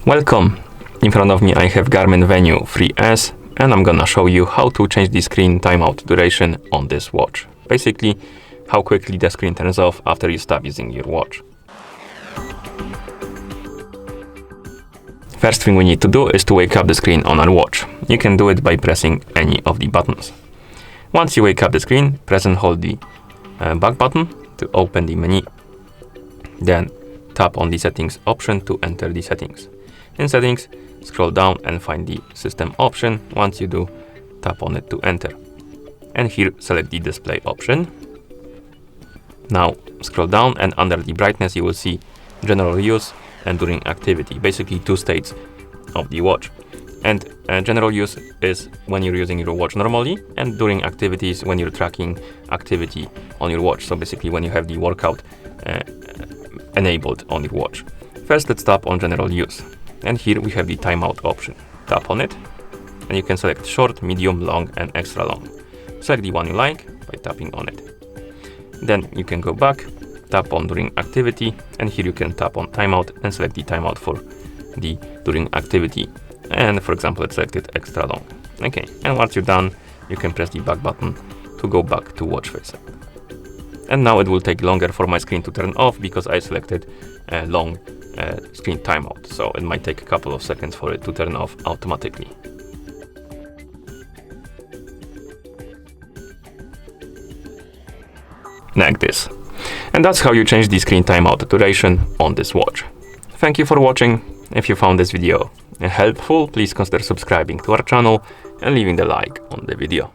Welcome! In front of me I have Garmin Venu 3S and I'm gonna show you how to change the screen timeout duration on this watch. Basically, how quickly the screen turns off after you stop using your watch. First thing we need to do is to wake up the screen on our watch. You can do it by pressing any of the buttons. Once you wake up the screen, press and hold the back button to open the menu. Then tap on the settings option to enter the settings. In settings, scroll down and find the system option. Once you do, tap on it to enter. And here select the display option. Now scroll down and under the brightness you will see general use and during activity, basically two states of the watch. And general use is when you're using your watch normally, and during activities when you're tracking activity on your watch. So basically when you have the workout enabled on your watch. First let's tap on general use. And here we have the timeout option. Tap on it and you can select short, medium, long and extra long. Select the one you like by tapping on it. Then you can go back, tap on during activity, and here you can tap on timeout and select the timeout for the during activity. And for example, let's select it extra long. Okay, and once you're done, you can press the back button to go back to watch face. And now it will take longer for my screen to turn off because I selected a long screen timeout. So it might take a couple of seconds for it to turn off automatically. Like this. And that's how you change the screen timeout duration on this watch. Thank you for watching. If you found this video helpful, please consider subscribing to our channel and leaving the like on the video.